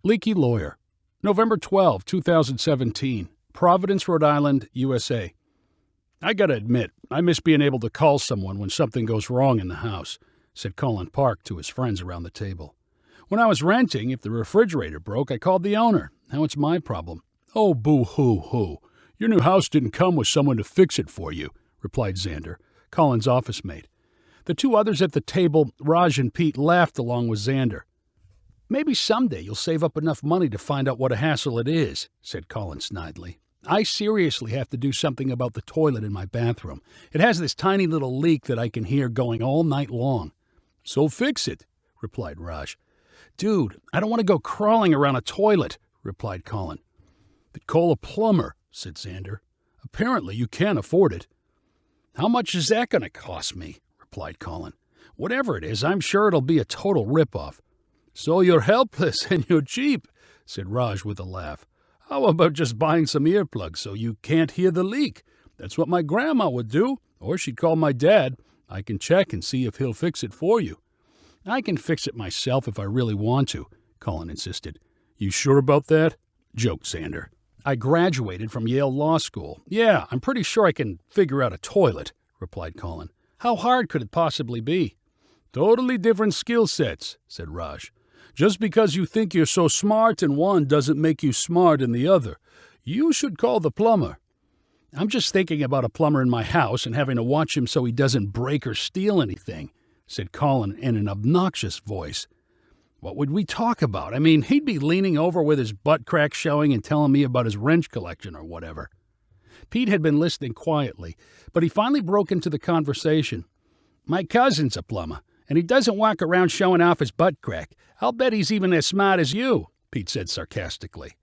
Leaky Lawyer. November 12, 2017. Providence, Rhode Island, USA. I gotta admit, I miss being able to call someone when something goes wrong in the house, said Colin Park to his friends around the table. When I was renting, if the refrigerator broke, I called the owner. Now it's my problem. Oh, boo-hoo-hoo. Your new house didn't come with someone to fix it for you, replied Xander, Colin's office mate. The two others at the table, Raj and Pete, laughed along with Xander. Maybe someday you'll save up enough money to find out what a hassle it is, said Colin snidely. I seriously have to do something about the toilet in my bathroom. It has this tiny little leak that I can hear going all night long. So fix it, replied Raj. Dude, I don't want to go crawling around a toilet, replied Colin. Then call a plumber, said Xander. Apparently you can't afford it. How much is that going to cost me? Replied Colin. Whatever it is, I'm sure it'll be a total rip-off. So you're helpless and you're cheap, said Raj with a laugh. How about just buying some earplugs so you can't hear the leak? That's what my grandma would do, or she'd call my dad. I can check and see if he'll fix it for you. I can fix it myself if I really want to, Colin insisted. You sure about that? Joked Xander. I graduated from Yale Law School. Yeah, I'm pretty sure I can figure out a toilet, replied Colin. How hard could it possibly be? Totally different skill sets, said Raj. Just because you think you're so smart in one doesn't make you smart in the other. You should call the plumber. I'm just thinking about a plumber in my house and having to watch him so he doesn't break or steal anything, said Colin in an obnoxious voice. What would we talk about? I mean, he'd be leaning over with his butt crack showing and telling me about his wrench collection or whatever. Pete had been listening quietly, but he finally broke into the conversation. My cousin's a plumber, and he doesn't walk around showing off his butt crack. I'll bet he's even as smart as you, Pete said sarcastically.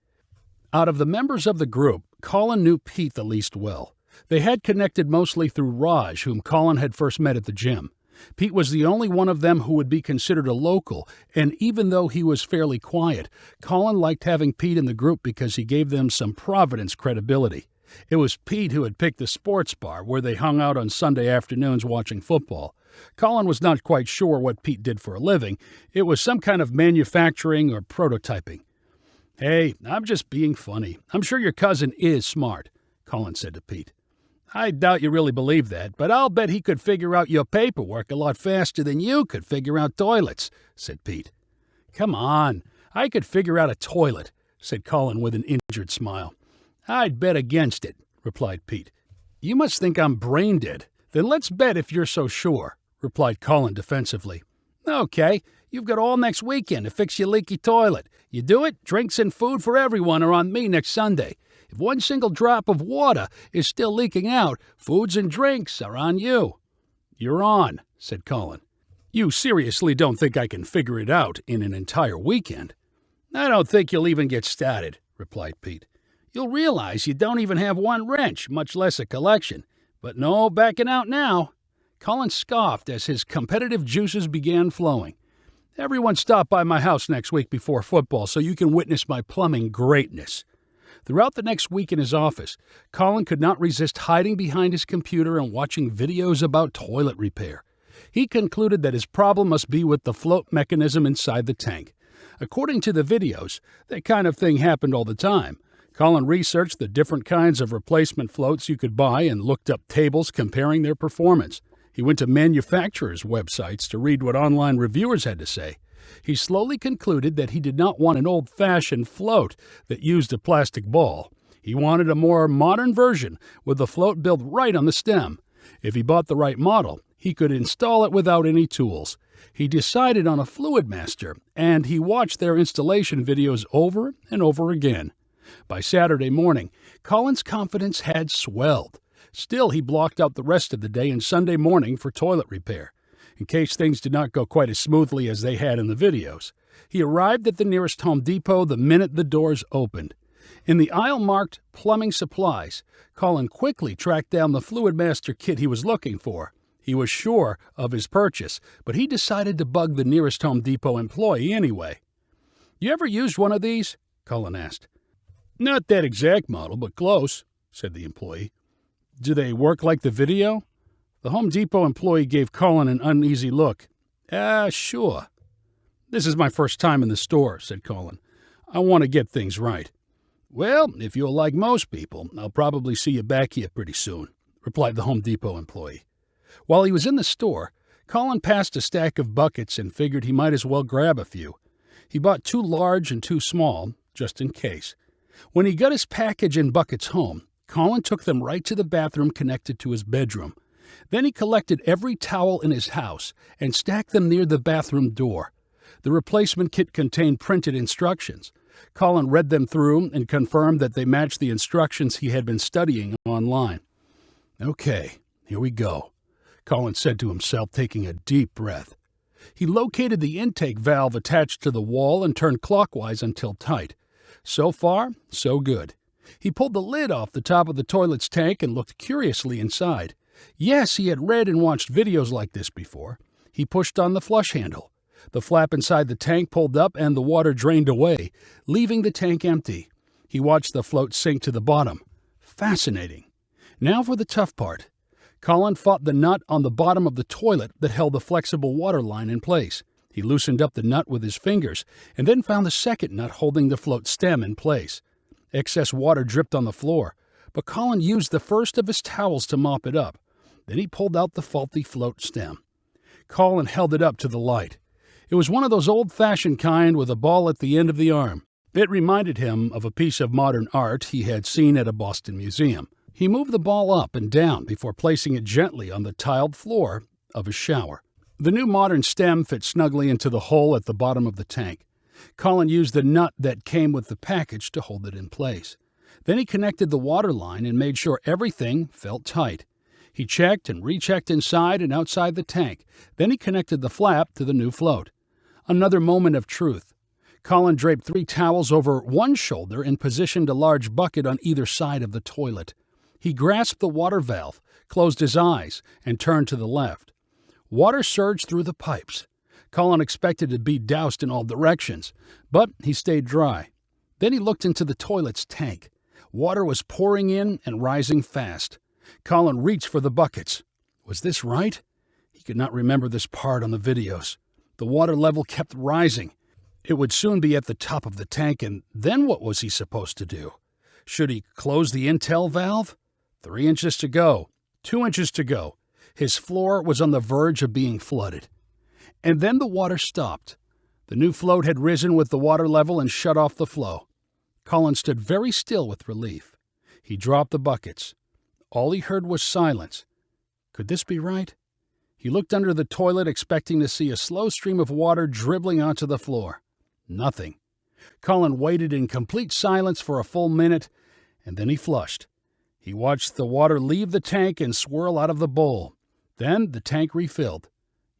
Out of the members of the group, Colin knew Pete the least well. They had connected mostly through Raj, whom Colin had first met at the gym. Pete was the only one of them who would be considered a local, and even though he was fairly quiet, Colin liked having Pete in the group because he gave them some Providence credibility. It was Pete who had picked the sports bar where they hung out on Sunday afternoons watching football. Colin was not quite sure what Pete did for a living. It was some kind of manufacturing or prototyping. Hey, I'm just being funny. I'm sure your cousin is smart, Colin said to Pete. I doubt you really believe that, but I'll bet he could figure out your paperwork a lot faster than you could figure out toilets, said Pete. Come on, I could figure out a toilet, said Colin with an injured smile. I'd bet against it, replied Pete. You must think I'm brain dead. Then let's bet if you're so sure, replied Colin defensively. Okay, you've got all next weekend to fix your leaky toilet. You do it, drinks and food for everyone are on me next Sunday. If one single drop of water is still leaking out, foods and drinks are on you. You're on, said Colin. You seriously don't think I can figure it out in an entire weekend? I don't think you'll even get started, replied Pete. You'll realize you don't even have one wrench, much less a collection. But no backing out now. Colin scoffed as his competitive juices began flowing. Everyone stop by my house next week before football so you can witness my plumbing greatness. Throughout the next week in his office, Colin could not resist hiding behind his computer and watching videos about toilet repair. He concluded that his problem must be with the float mechanism inside the tank. According to the videos, that kind of thing happened all the time. Colin researched the different kinds of replacement floats you could buy and looked up tables comparing their performance. He went to manufacturers' websites to read what online reviewers had to say. He slowly concluded that he did not want an old-fashioned float that used a plastic ball. He wanted a more modern version with the float built right on the stem. If he bought the right model, he could install it without any tools. He decided on a Fluid Master, and he watched their installation videos over and over again. By Saturday morning, Colin's confidence had swelled. Still, he blocked out the rest of the day and Sunday morning for toilet repair, in case things did not go quite as smoothly as they had in the videos. He arrived at the nearest Home Depot the minute the doors opened. In the aisle marked Plumbing Supplies, Colin quickly tracked down the Fluid Master kit he was looking for. He was sure of his purchase, but he decided to bug the nearest Home Depot employee anyway. You ever used one of these? Colin asked. Not that exact model, but close, said the employee. Do they work like the video? The Home Depot employee gave Colin an uneasy look. Sure. This is my first time in the store, said Colin. I want to get things right." "Well, if you're like most people, I'll probably see you back here pretty soon," replied the Home Depot employee. While he was in the store, Colin passed a stack of buckets and figured he might as well grab a few. He bought 2 large and 2 small, just in case. When he got his package and buckets home, Colin took them right to the bathroom connected to his bedroom. Then he collected every towel in his house and stacked them near the bathroom door. The replacement kit contained printed instructions. Colin read them through and confirmed that they matched the instructions he had been studying online. "Okay, here we go," Colin said to himself, taking a deep breath. He located the intake valve attached to the wall and turned clockwise until tight. So far, so good. He pulled the lid off the top of the toilet's tank and looked curiously inside. Yes, he had read and watched videos like this before. He pushed on the flush handle. The flap inside the tank pulled up and the water drained away, leaving the tank empty. He watched the float sink to the bottom. Fascinating. Now for the tough part. Colin fought the nut on the bottom of the toilet that held the flexible water line in place. He loosened up the nut with his fingers and then found the second nut holding the float stem in place. Excess water dripped on the floor, but Colin used the first of his towels to mop it up. Then he pulled out the faulty float stem. Colin held it up to the light. It was one of those old-fashioned kind with a ball at the end of the arm. It reminded him of a piece of modern art he had seen at a Boston museum. He moved the ball up and down before placing it gently on the tiled floor of his shower. The new modern stem fit snugly into the hole at the bottom of the tank. Colin used the nut that came with the package to hold it in place. Then he connected the water line and made sure everything felt tight. He checked and rechecked inside and outside the tank. Then he connected the flap to the new float. Another moment of truth. Colin draped 3 towels over one shoulder and positioned a large bucket on either side of the toilet. He grasped the water valve, closed his eyes, and turned to the left. Water surged through the pipes. Colin expected to be doused in all directions, but he stayed dry. Then he looked into the toilet's tank. Water was pouring in and rising fast. Colin reached for the buckets. Was this right? He could not remember this part on the videos. The water level kept rising. It would soon be at the top of the tank, and then what was he supposed to do? Should he close the intel valve? 3 inches to go. 2 inches to go. His floor was on the verge of being flooded. And then the water stopped. The new float had risen with the water level and shut off the flow. Colin stood very still with relief. He dropped the buckets. All he heard was silence. Could this be right? He looked under the toilet, expecting to see a slow stream of water dribbling onto the floor. Nothing. Colin waited in complete silence for a full minute, and then he flushed. He watched the water leave the tank and swirl out of the bowl. Then the tank refilled.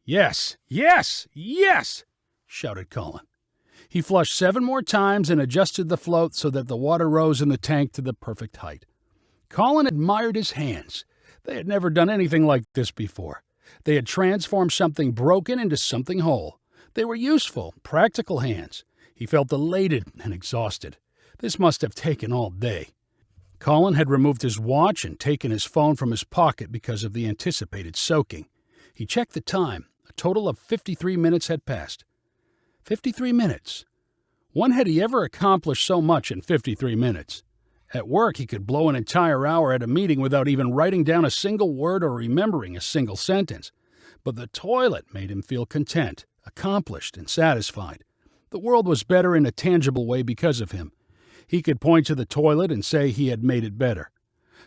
"Yes, yes, yes!" shouted Colin. He flushed 7 more times and adjusted the float so that the water rose in the tank to the perfect height. Colin admired his hands. They had never done anything like this before. They had transformed something broken into something whole. They were useful, practical hands. He felt elated and exhausted. This must have taken all day. Colin had removed his watch and taken his phone from his pocket because of the anticipated soaking. He checked the time. A total of 53 minutes had passed. 53 minutes. When had he ever accomplished so much in 53 minutes? At work, he could blow an entire hour at a meeting without even writing down a single word or remembering a single sentence. But the toilet made him feel content, accomplished, and satisfied. The world was better in a tangible way because of him. He could point to the toilet and say he had made it better.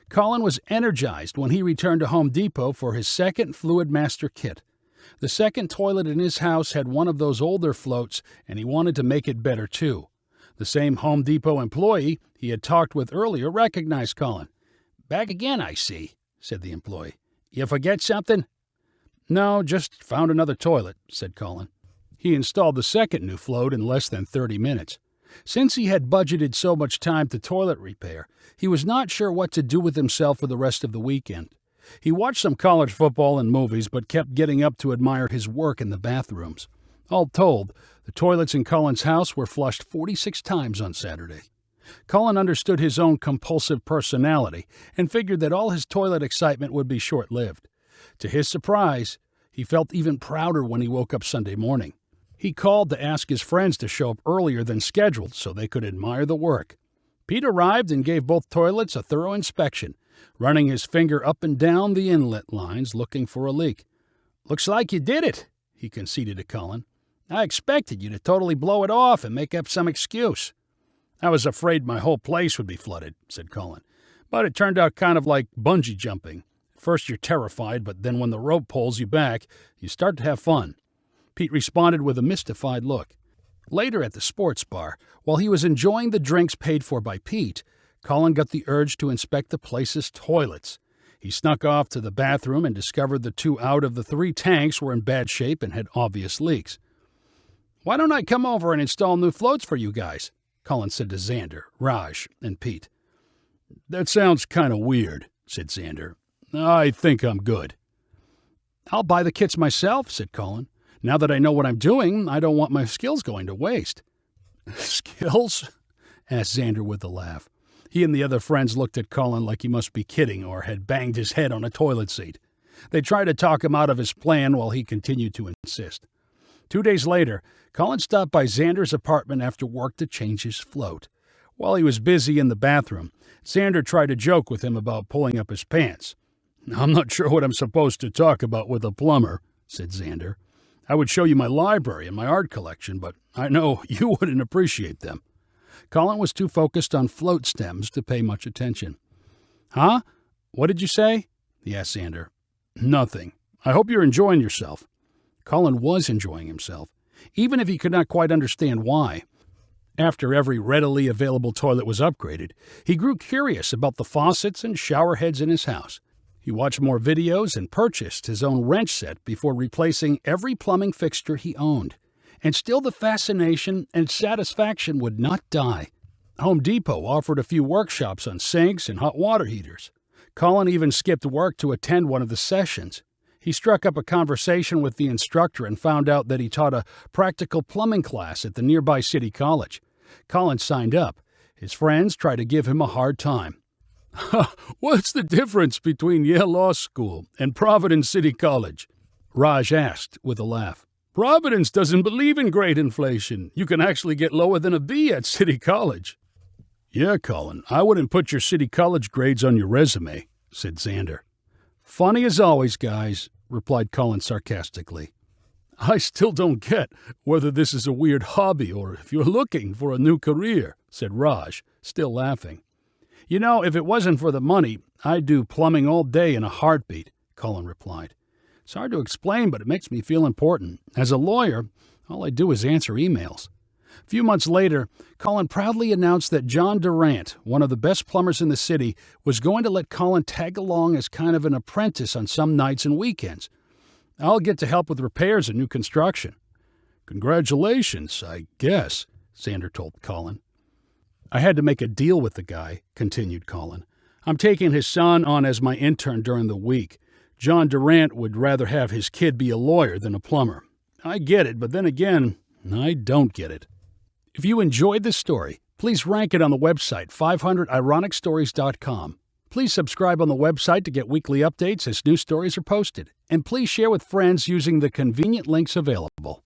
Colin was energized when he returned to Home Depot for his second Fluid Master kit. The second toilet in his house had one of those older floats, and he wanted to make it better too. The same Home Depot employee he had talked with earlier recognized Colin. "Back again, I see," said the employee. "You forget something?" "No, just found another toilet," said Colin. He installed the second new float in less than 30 minutes. Since he had budgeted so much time to toilet repair, he was not sure what to do with himself for the rest of the weekend. He watched some college football and movies, but kept getting up to admire his work in the bathrooms. All told, the toilets in Colin's house were flushed 46 times on Saturday. Colin understood his own compulsive personality and figured that all his toilet excitement would be short-lived. To his surprise, he felt even prouder when he woke up Sunday morning. He called to ask his friends to show up earlier than scheduled so they could admire the work. Pete arrived and gave both toilets a thorough inspection, running his finger up and down the inlet lines looking for a leak. "Looks like you did it," he conceded to Colin. "I expected you to totally blow it off and make up some excuse." "I was afraid my whole place would be flooded," said Colin. "But it turned out kind of like bungee jumping. At first you're terrified, but then when the rope pulls you back, you start to have fun." Pete responded with a mystified look. Later at the sports bar, while he was enjoying the drinks paid for by Pete, Colin got the urge to inspect the place's toilets. He snuck off to the bathroom and discovered the 2 out of the 3 tanks were in bad shape and had obvious leaks. "Why don't I come over and install new floats for you guys?" Colin said to Xander, Raj, and Pete. "That sounds kind of weird," said Xander. "I think I'm good." "I'll buy the kits myself," said Colin. "Now that I know what I'm doing, I don't want my skills going to waste." "Skills?" asked Xander with a laugh. He and the other friends looked at Colin like he must be kidding or had banged his head on a toilet seat. They tried to talk him out of his plan while he continued to insist. 2 days later, Colin stopped by Xander's apartment after work to change his float. While he was busy in the bathroom, Xander tried to joke with him about pulling up his pants. "I'm not sure what I'm supposed to talk about with a plumber," said Xander. "I would show you my library and my art collection, but I know you wouldn't appreciate them." Colin was too focused on float stems to pay much attention. "Huh? What did you say?" he asked Xander. "Nothing. I hope you're enjoying yourself." Colin was enjoying himself, even if he could not quite understand why. After every readily available toilet was upgraded, he grew curious about the faucets and shower heads in his house. He watched more videos and purchased his own wrench set before replacing every plumbing fixture he owned. And still the fascination and satisfaction would not die. Home Depot offered a few workshops on sinks and hot water heaters. Colin even skipped work to attend one of the sessions. He struck up a conversation with the instructor and found out that he taught a practical plumbing class at the nearby city college. Colin signed up. His friends tried to give him a hard time. "What's the difference between Yale Law School and Providence City College?" Raj asked with a laugh. "Providence doesn't believe in grade inflation. You can actually get lower than a B at City College." "Yeah, Colin, I wouldn't put your City College grades on your resume," said Xander. "Funny as always, guys," replied Colin sarcastically. "I still don't get whether this is a weird hobby or if you're looking for a new career," said Raj, still laughing. "You know, if it wasn't for the money, I'd do plumbing all day in a heartbeat," Colin replied. "It's hard to explain, but it makes me feel important. As a lawyer, all I do is answer emails." A few months later, Colin proudly announced that John Durant, one of the best plumbers in the city, was going to let Colin tag along as kind of an apprentice on some nights and weekends. "I'll get to help with repairs and new construction." "Congratulations, I guess," Xander told Colin. "I had to make a deal with the guy," continued Colin. "I'm taking his son on as my intern during the week. John Durant would rather have his kid be a lawyer than a plumber. I get it, but then again, I don't get it." If you enjoyed this story, please rank it on the website 500ironicstories.com. Please subscribe on the website to get weekly updates as new stories are posted. And please share with friends using the convenient links available.